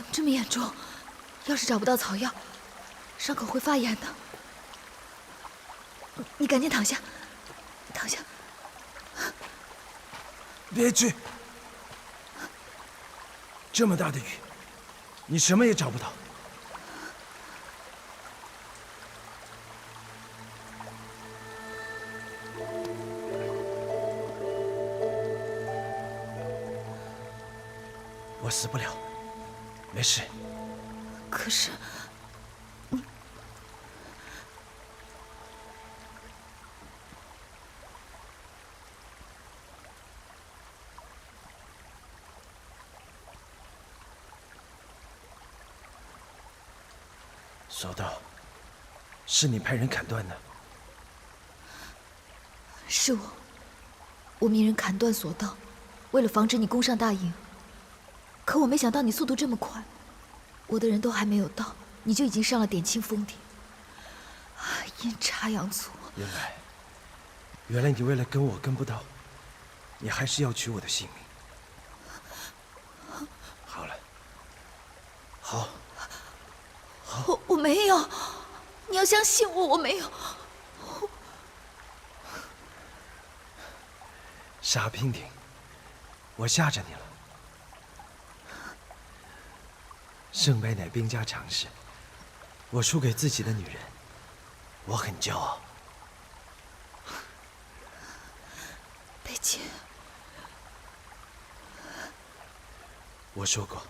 怎么这么严重？要是找不到草药，伤口会发炎的。你赶紧躺下，躺下。别去！这么大的雨，你什么也找不到。我死不了，没事。可是，索道，是你派人砍断的？是我，我命人砍断索道，为了防止你攻上大营。可我没想到你速度这么快，我的人都还没有到，你就已经上了点清峰顶。阴差阳错。原来你为了跟我跟不到，你还是要取我的性命。好了，好。我没有，你要相信我，我没有。沙平顶，我吓着你了。胜败乃兵家常事，我输给自己的女人，我很骄傲。贝姐，我说过，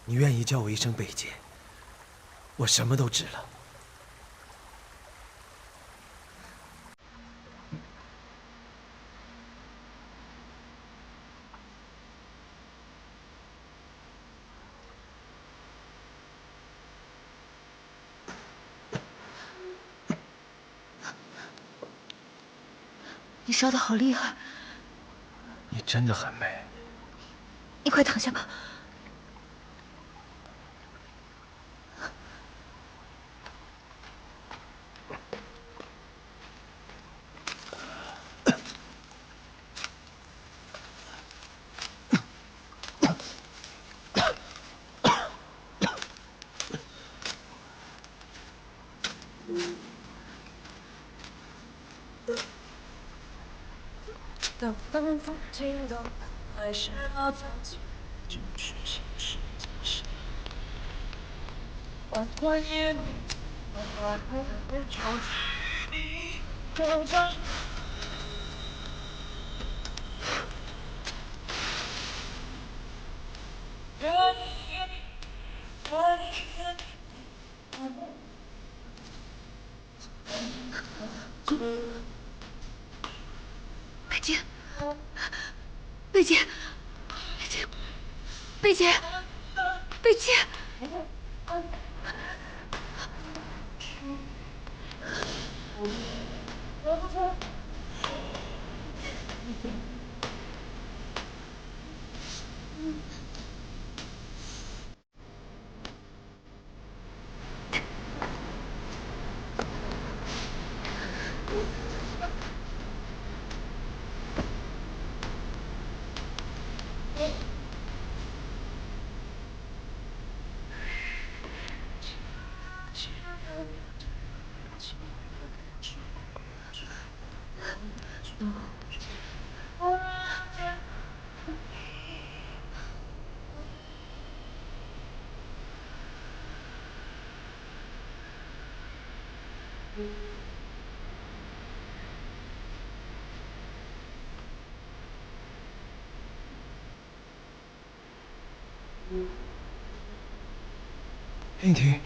你愿意叫我一声贝姐，我什么都值了。你烧得好厉害，你真的很美。你快躺下吧。当风停动，还是要自己就是现实的事。缓缓夜里，缓缓的就你就这。贝姐，贝姐，贝姐，贝姐。婷婷，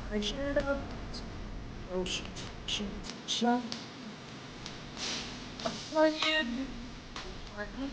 还知道都是是伤。缓缓夜雨，缓缓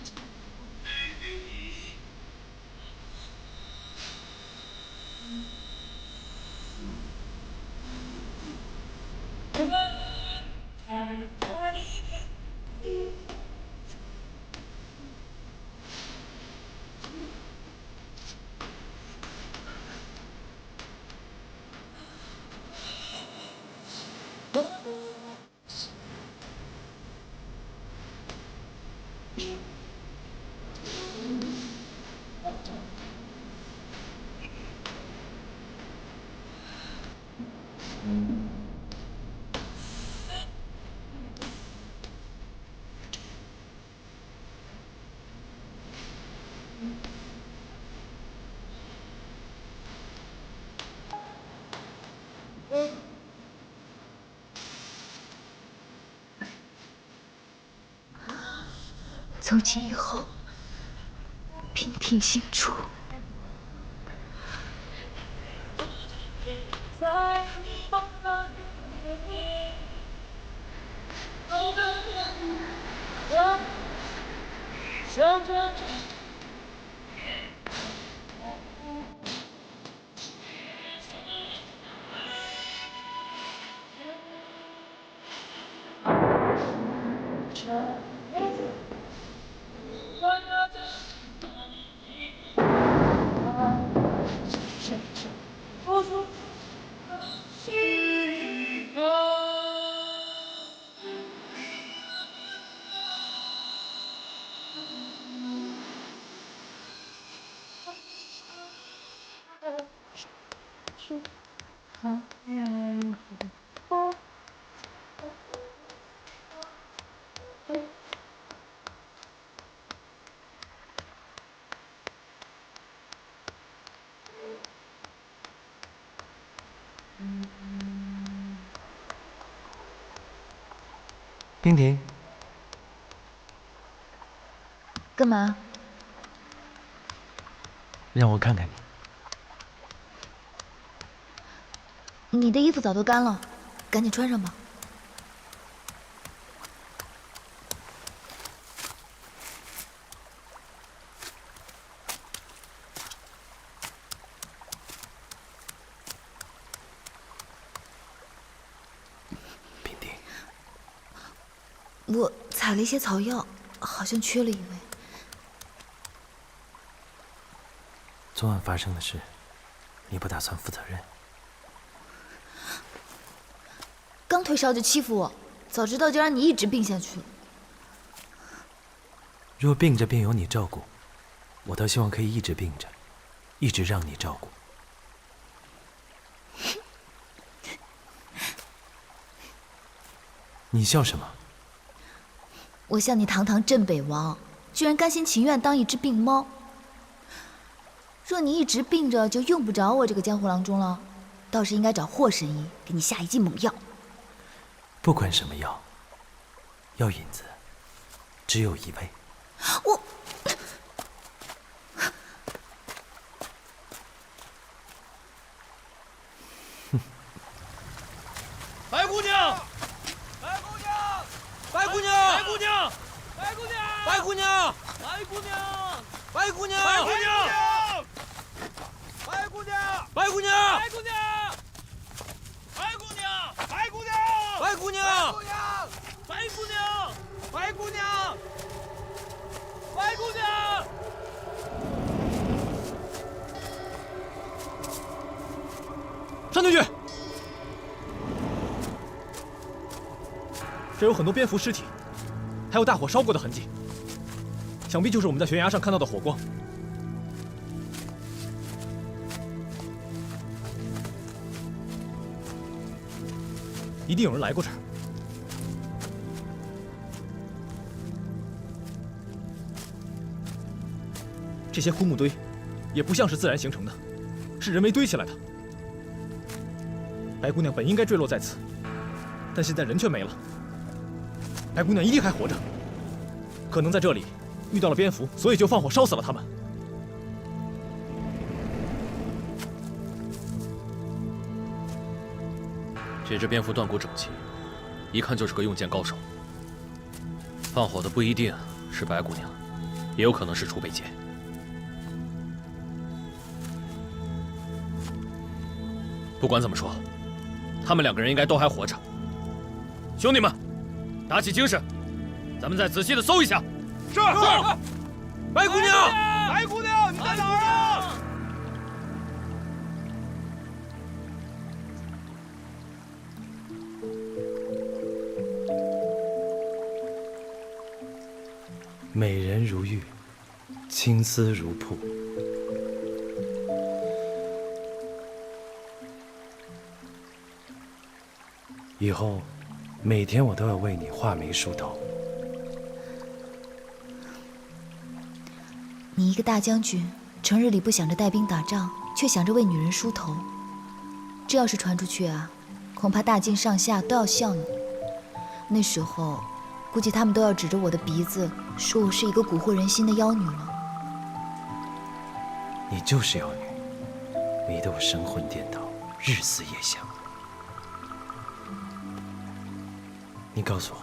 从今以后，平定心处。娉婷，干嘛？让我看看你。你的衣服早都干了，赶紧穿上吧。我采了一些草药，好像缺了一味。昨晚发生的事，你不打算负责任？刚退烧就欺负我，早知道就让你一直病下去了。若病着便由你照顾，我倒希望可以一直病着，一直让你照顾。你笑什么？我向你堂堂镇北王，居然甘心情愿当一只病猫。若你一直病着，就用不着我这个江湖郎中了，倒是应该找霍神医给你下一剂猛药。不管什么药，药引子只有一味。我。白姑娘，白姑娘，白姑娘，白姑娘，白姑娘，白姑娘，白姑娘，白姑娘，白姑娘，白姑娘，白姑娘，白姑娘，白姑娘，白姑娘，白姑娘，白姑娘，白姑娘，白姑娘。上进去！这有很多蝙蝠尸体，还有大火烧过的痕迹，想必就是我们在悬崖上看到的火光。一定有人来过这儿。这些枯木堆也不像是自然形成的，是人为堆起来的。白姑娘本应该坠落在此，但现在人却没了。白姑娘一定还活着，可能在这里遇到了蝙蝠，所以就放火烧死了他们。这只蝙蝠断骨整齐，一看就是个用剑高手。放火的不一定是白姑娘，也有可能是楚北杰。不管怎么说，他们两个人应该都还活着。兄弟们，打起精神，咱们再仔细的搜一下。是。白姑娘，白姑娘，你在哪儿啊？美人如玉，青丝如瀑。以后，每天我都要为你画眉梳头。你一个大将军，成日里不想着带兵打仗，却想着为女人梳头，这要是传出去啊，恐怕大晋上下都要笑你。那时候，估计他们都要指着我的鼻子说我是一个蛊惑人心的妖女了。你就是妖女，迷得我神魂颠倒，日思夜想。你告诉我，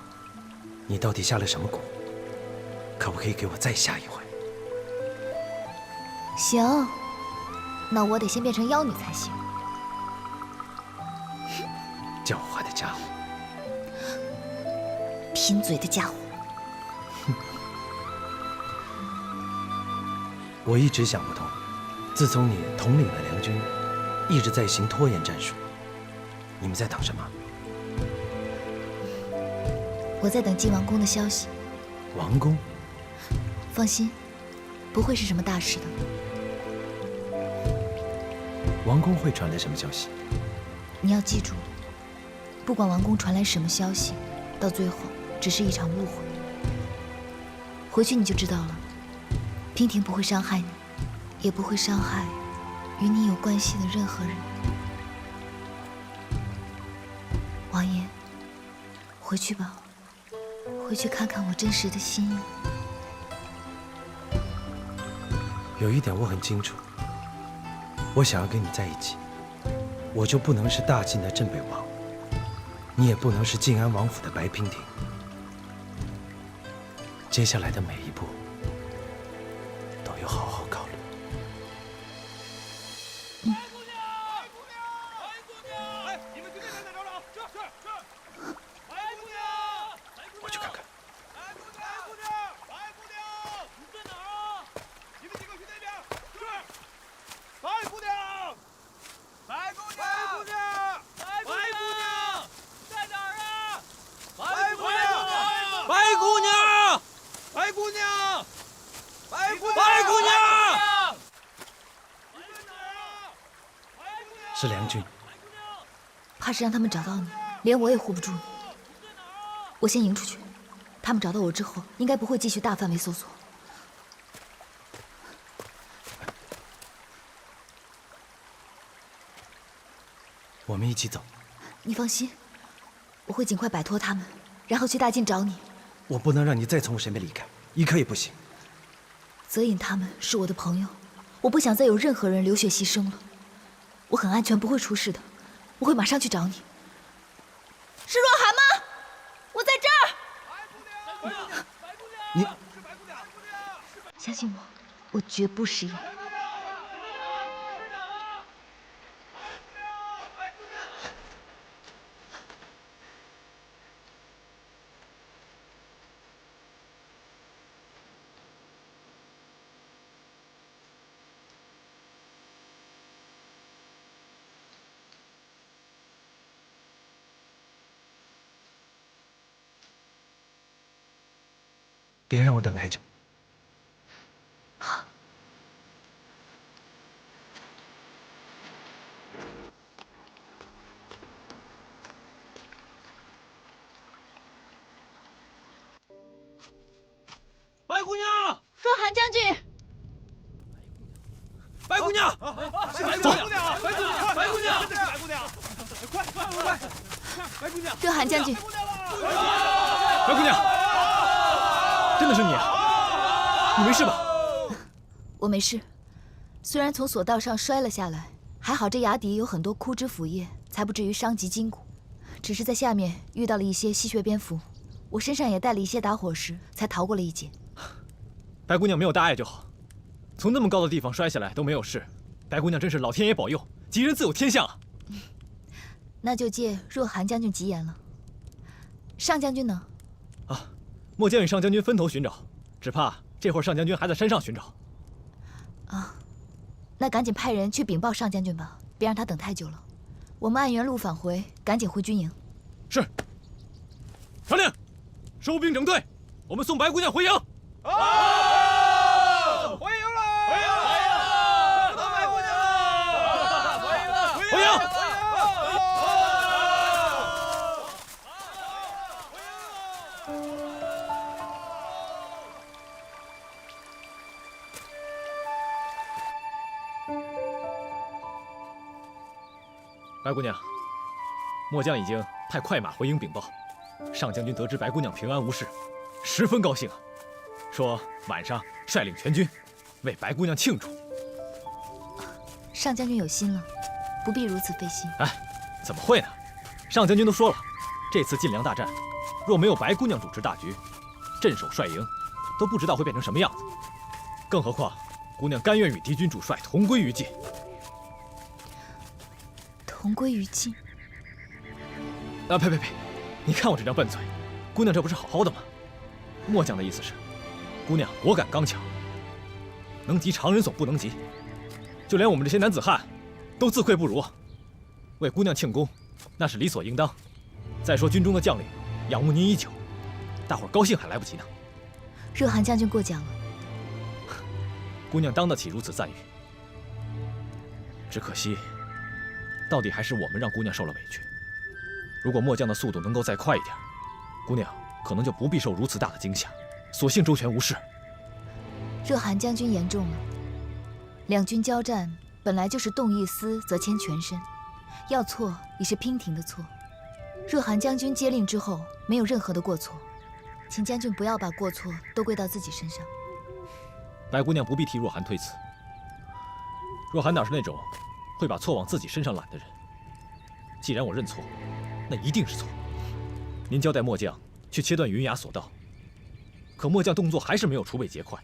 你到底下了什么蛊？可不可以给我再下一回？行，那我得先变成妖女才行。狡猾的家伙，贫嘴的家伙。我一直想不通，自从你统领了梁军，一直在行拖延战术，你们在等什么？我在等晋王宫的消息。王宫？放心，不会是什么大事的。王宫会传来什么消息？你要记住，不管王宫传来什么消息，到最后只是一场误会。回去你就知道了。娉婷不会伤害你，也不会伤害与你有关系的任何人。王爷，回去吧，回去看看我真实的心意。有一点我很清楚，我想要跟你在一起，我就不能是大晋的镇北王，你也不能是晋安王府的白娉婷。接下来的每一步，都要好好考虑。我去看看。是梁军，怕是让他们找到你，连我也护不住你。我先迎出去，他们找到我之后，应该不会继续大范围搜索。我们一起走。你放心，我会尽快摆脱他们，然后去大晋找你。我不能让你再从我身边离开，一刻也不行。泽隐他们是我的朋友，我不想再有任何人流血牺牲了。我很安全，不会出事的。我会马上去找你。是若寒吗？我在这儿。你相信我，我绝不食言。别让我等太久。白姑娘，若寒将军，白姑娘，走！白姑娘，快！白姑娘，若寒将军，白姑娘，真的是你啊！你没事吧？我没事，虽然从索道上摔了下来，还好这崖底有很多枯枝腐叶，才不至于伤及筋骨。只是在下面遇到了一些吸血蝙蝠，我身上也带了一些打火石，才逃过了一劫。白姑娘没有大碍就好，从那么高的地方摔下来都没有事，白姑娘真是老天爷保佑，吉人自有天相啊！那就借若寒将军吉言了。上将军呢？啊，末将与上将军分头寻找，只怕这会儿上将军还在山上寻找。啊，那赶紧派人去禀报上将军吧，别让他等太久了。我们按原路返回，赶紧回军营。是。传令，收兵整队，我们送白姑娘回营。回营了！回营了！白姑娘！回营！白姑娘，末将已经派快马回营禀报，上将军得知白姑娘平安无事，十分高兴啊，说晚上率领全军为白姑娘庆祝。上将军有心了，不必如此费心。哎，怎么会呢？上将军都说了，这次晋梁大战，若没有白姑娘主持大局，镇守帅营，都不知道会变成什么样子。更何况，姑娘甘愿与敌军主帅同归于尽。同归于尽？啊，呸！你看我这张笨嘴，姑娘这不是好好的吗？末将的意思是，姑娘果敢刚强，能及常人所不能及，就连我们这些男子汉，都自愧不如。为姑娘庆功，那是理所应当。再说军中的将领仰慕您已久，大伙儿高兴还来不及呢。热汗将军过奖了，姑娘当得起如此赞誉。只可惜，到底还是我们让姑娘受了委屈。如果末将的速度能够再快一点，姑娘可能就不必受如此大的惊吓，所幸周全无事。热汗将军言重了，两军交战本来就是动一丝则牵全身，要错也是娉婷的错。热汗将军接令之后没有任何的过错，请将军不要把过错都归到自己身上。白姑娘不必替若寒推辞，若寒哪是那种会把错往自己身上揽的人。既然我认错，那一定是错。您交代末将去切断云崖索道，可末将动作还是没有储备节快。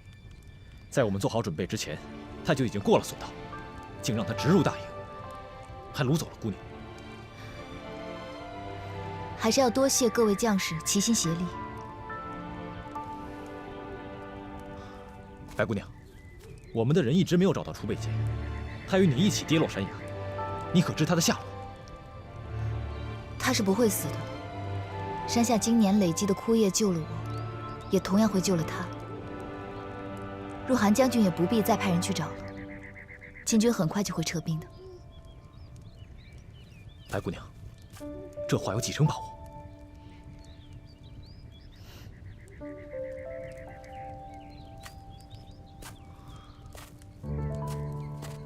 在我们做好准备之前，他就已经过了索道，竟让他直入大营，还掳走了姑娘。还是要多谢各位将士齐心协力。白姑娘，我们的人一直没有找到储备节，他与你一起跌落山崖，你可知他的下落？他是不会死的。山下今年累积的枯叶救了我，也同样会救了他。若寒将军也不必再派人去找了，秦军很快就会撤兵的。白姑娘，这话有几成把握？